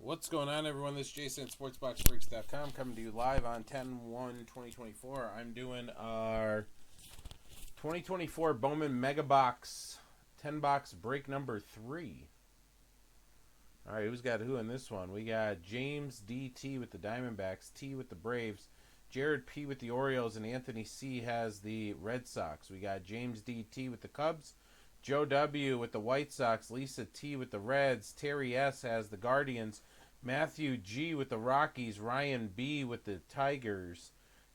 What's going on, everyone? This is Jason at SportsBoxBreaks.com coming to you live on 10/1/2024. I'm doing our 2024 Bowman Mega Box 10-box break number 3. All right, who's got who in this one? We got James D.T. with the Diamondbacks, T with the Braves, Jared P. with the Orioles, and Anthony C. has the Red Sox. We got James D.T. with the Cubs, Joe W. with the White Sox, Lisa T. with the Reds, Terry S. has the Guardians, Matthew G. with the Rockies, Ryan B. with the Tigers,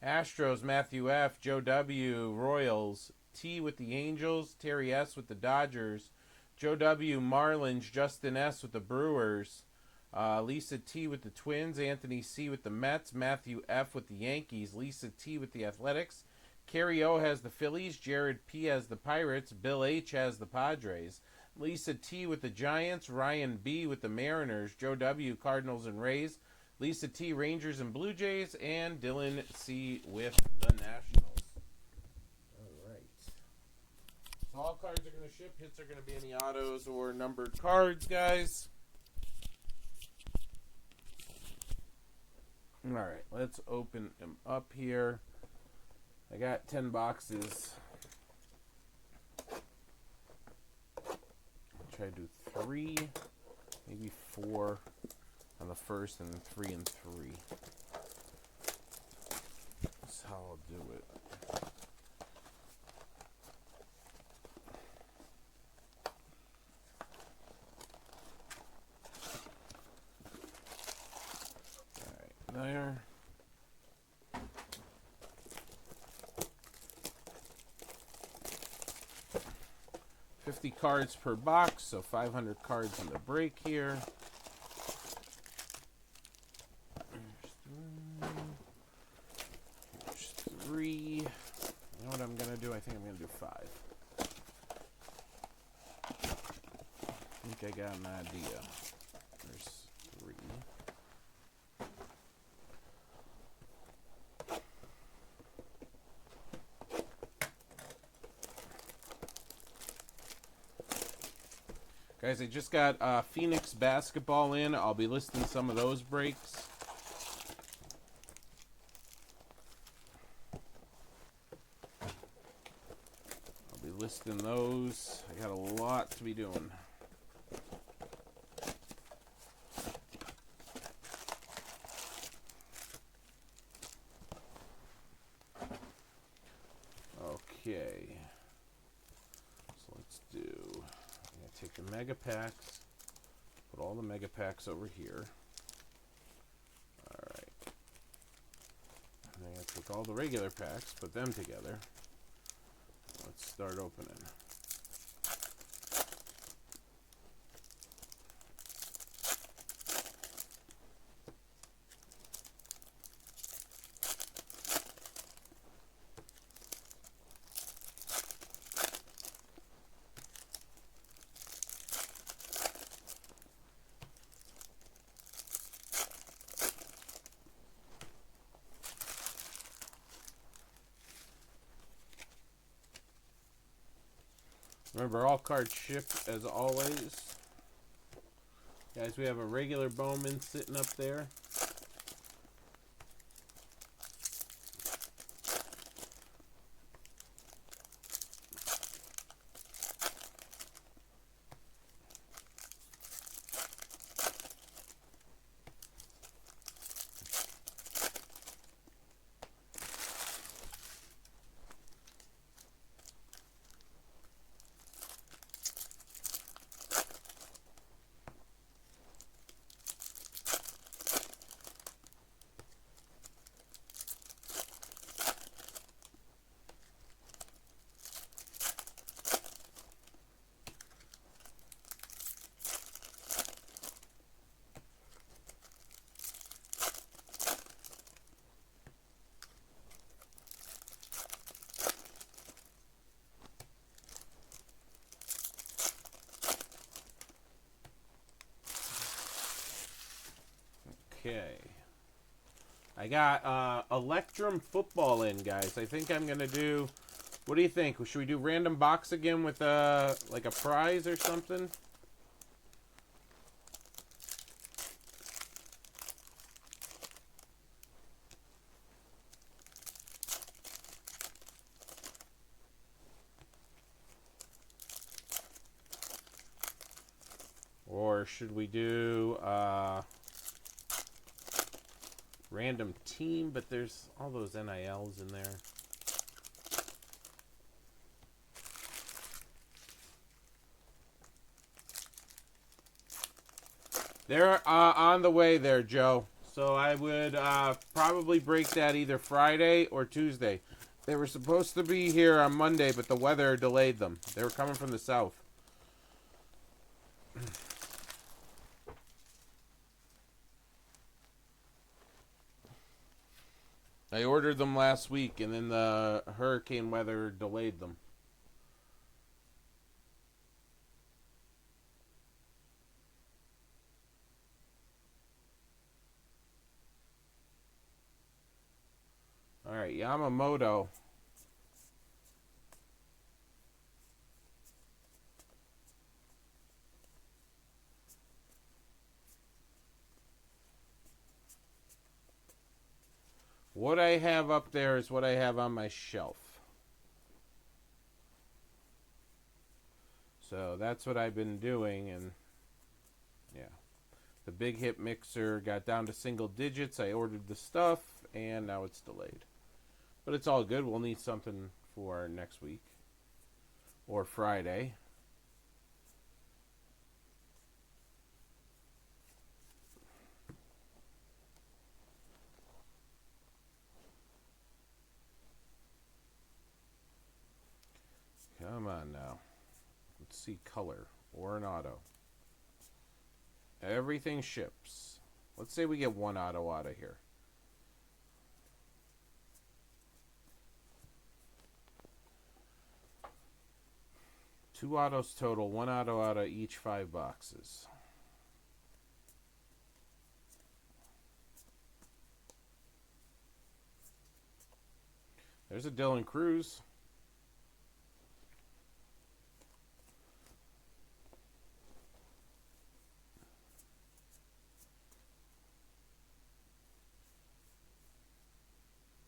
Astros, Matthew F., Joe W., Royals, T. with the Angels, Terry S. with the Dodgers, Joe W., Marlins, Justin S. with the Brewers, Lisa T. with the Twins, Anthony C. with the Mets, Matthew F. with the Yankees, Lisa T. with the Athletics, Carrie O. has the Phillies, Jared P. has the Pirates, Bill H. has the Padres, Lisa T. with the Giants, Ryan B. with the Mariners, Joe W. Cardinals and Rays, Lisa T. Rangers and Blue Jays, and Dylan C. with the Nationals. All right. So all cards are going to ship. Hits are going to be any autos or numbered cards, guys. All right, let's open them up here. I got 10 boxes. I'll try to do 3, maybe 4 on the first, and then 3 and 3. That's how I'll do it. All right, there. 50 cards per box, so 500 cards in the break here. There's 3. You know what I'm going to do? I think I'm going to do 5. I think I got an idea. There's 3. Guys, I just got Phoenix basketball in. I'll be listing some of those breaks. I'll be listing those. I got a lot to be doing. Okay. So let's do... Take the mega packs, put all the mega packs over here. Alright. And I'm going to take all the regular packs, put them together. Let's start opening. Remember, all cards ship as always. Guys, we have a regular Bowman sitting up there. Okay. I got Electrum football in, guys. I think I'm going to do... What do you think? Should we do random box again with like a prize or something? or should we do random team? But there's all those NILs in there. They're on the way there, Joe. So I would probably break that either Friday or Tuesday. They were supposed to be here on Monday, but the weather delayed them. They were coming from the south. I ordered them last week, and then the hurricane weather delayed them. All right, Yamamoto. What I have up there is what I have on my shelf. So that's what I've been doing, and yeah. The big hit mixer got down to single digits. I ordered the stuff, and now it's delayed. But it's all good. We'll need something for next week or Friday. Come on now. Let's see color or an auto. Everything ships. Let's say we get one auto out of here. Two autos total, one auto out of each 5 boxes. There's a Dylan Cruz.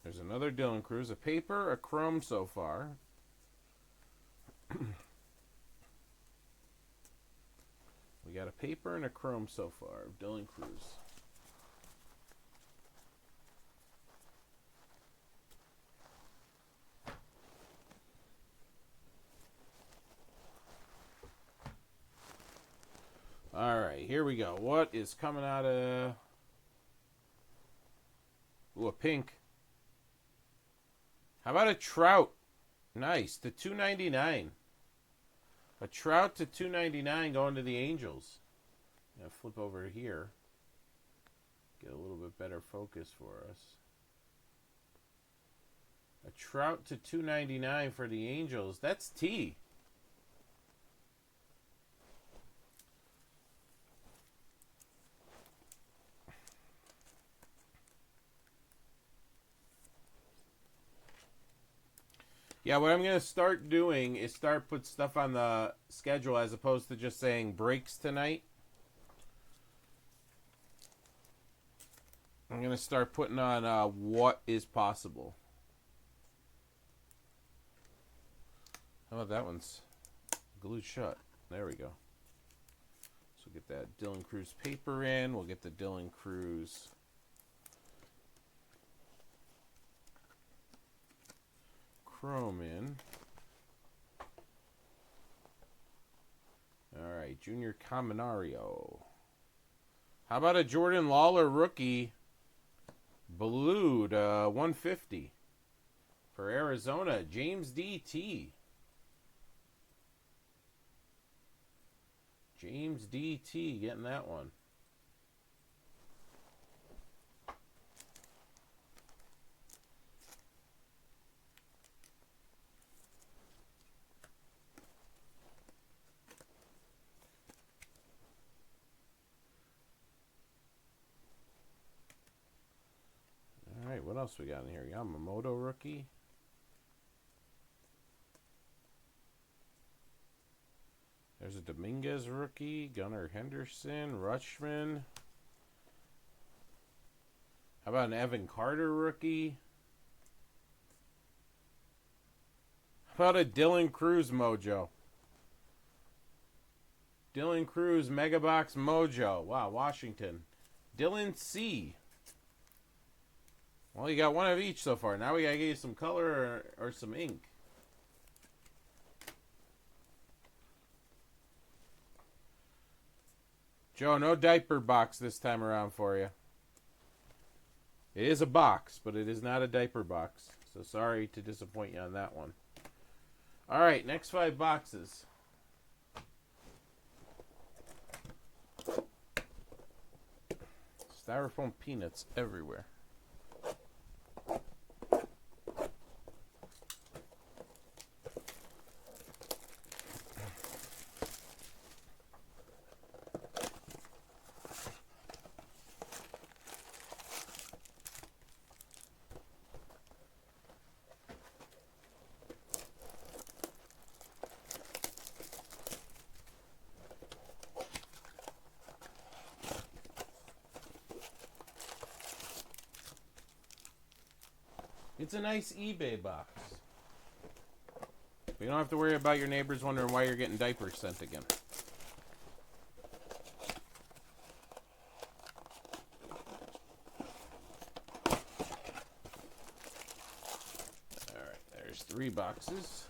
There's another Dylan Cruz. A paper, a chrome so far. We got a paper and a chrome so far of Dylan Cruz. All right, here we go. What is coming out of... Ooh, a pink. How about a Trout? Nice. To $2.99. A Trout to $2.99 going to the Angels. Now flip over here. Get a little bit better focus for us. A Trout to $2.99 for the Angels. That's T. Yeah, what I'm going to start doing is start put stuff on the schedule as opposed to just saying breaks tonight. I'm going to start putting on what is possible. How about that one's glued shut? There we go. So get that Dylan Cruz paper in. We'll get the Dylan Cruz chrome in. All right, Junior Caminario. How about a Jordan Lawler rookie, blued 150 for Arizona, James D.T. James D.T. getting that one. All right, what else we got in here? Yamamoto rookie. There's a Dominguez rookie, Gunnar Henderson, Rutschman. How about an Evan Carter rookie? How about a Dylan Cruz mojo? Dylan Cruz, Megabox Mojo. Wow, Washington. Dylan C. Well, you got one of each so far. Now we gotta get you some color or some ink. Joe, no diaper box this time around for you. It is a box, but it is not a diaper box. So sorry to disappoint you on that one. All right, next 5 boxes. Styrofoam peanuts everywhere. It's a nice eBay box. You don't have to worry about your neighbors wondering why you're getting diapers sent again. Alright, there's 3 boxes.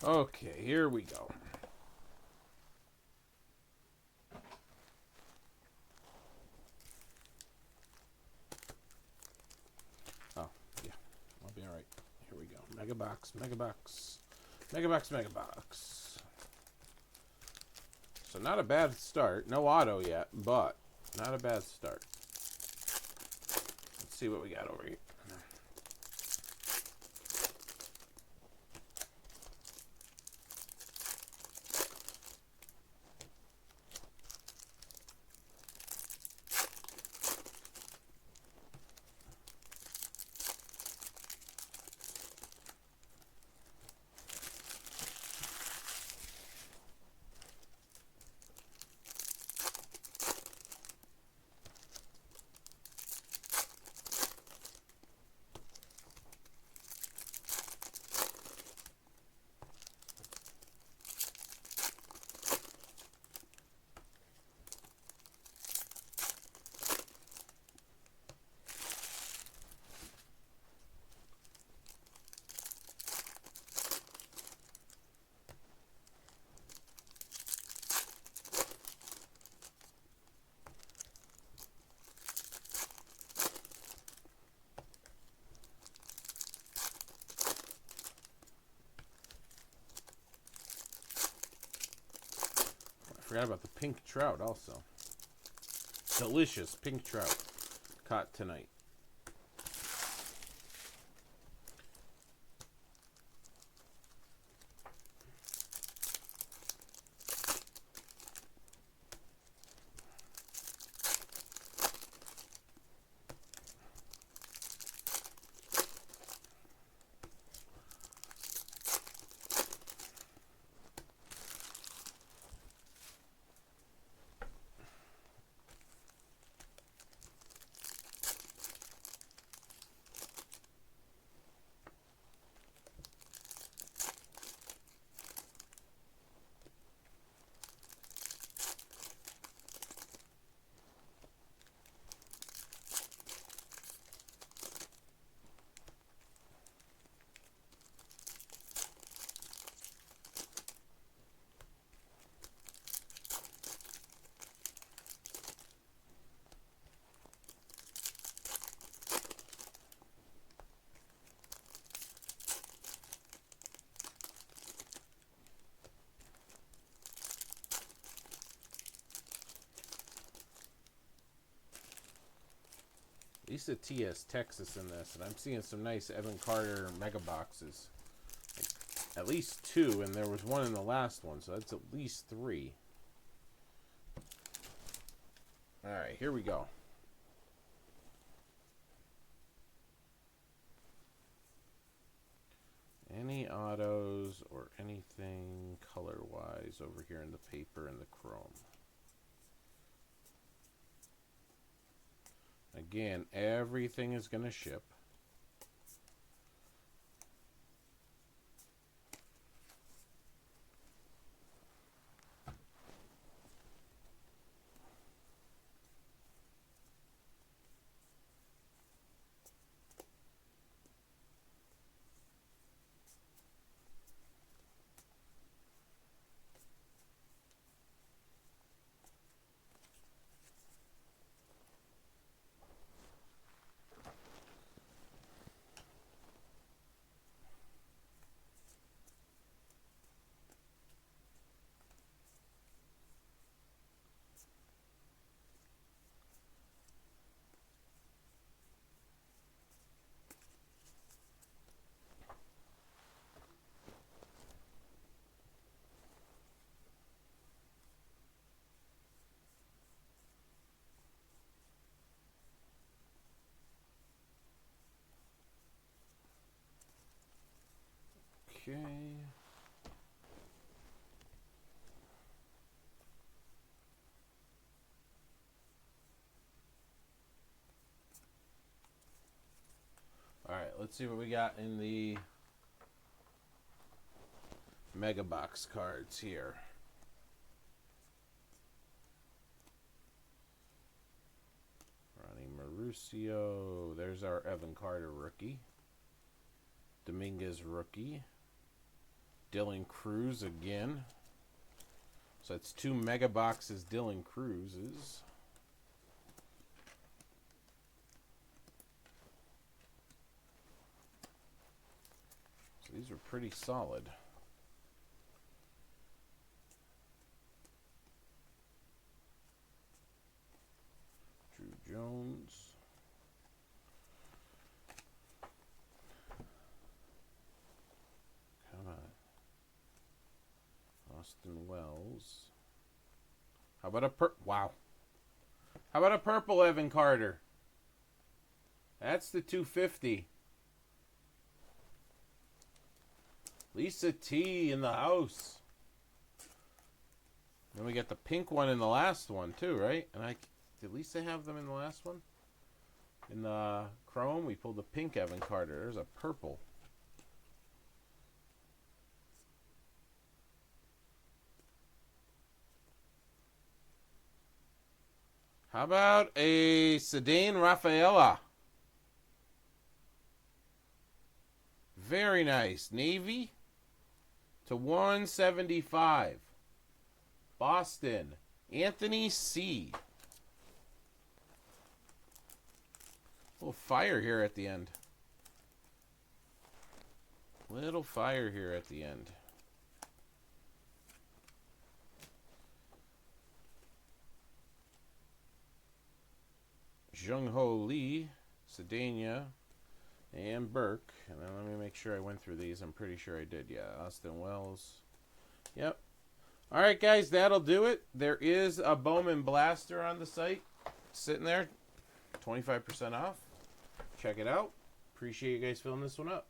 Okay, here we go. Oh, yeah. I'll be alright. Here we go. Megabox, Megabox. Megabox, Megabox. So not a bad start. No auto yet, but not a bad start. Let's see what we got over here. Forgot about the pink trout also. Delicious pink trout caught tonight. Lisa T has Texas in this, and I'm seeing some nice Evan Carter mega boxes. Like, at least 2, and there was 1 in the last one, so that's at least 3. Alright, here we go. Any autos or anything color-wise over here in the paper and the chrome. Again, everything is going to ship. Okay. All right, let's see what we got in the mega box cards here. Ronnie Mauricio. There's our Evan Carter rookie. Dominguez rookie. Dylan Cruz again. So that's 2 mega boxes Dylan Cruz's. So these are pretty solid. Drew Jones. Come on. Austin Wells. How about a wow. How about a purple Evan Carter? That's the 250. Lisa T in the house. Then we got the pink one in the last one too, right? And did Lisa have them in the last one? In the chrome, we pulled the pink Evan Carter. There's a purple. How about a Sedane Rafaela? Very nice. Navy to 175. Boston. Anthony C. A little fire here at the end. Little fire here at the end. Jung-Ho Lee, Sedania, and Burke. And then let me make sure I went through these. I'm pretty sure I did. Yeah, Austin Wells. Yep. All right, guys, that'll do it. There is a Bowman blaster on the site sitting there, 25% off. Check it out. Appreciate you guys filling this one up.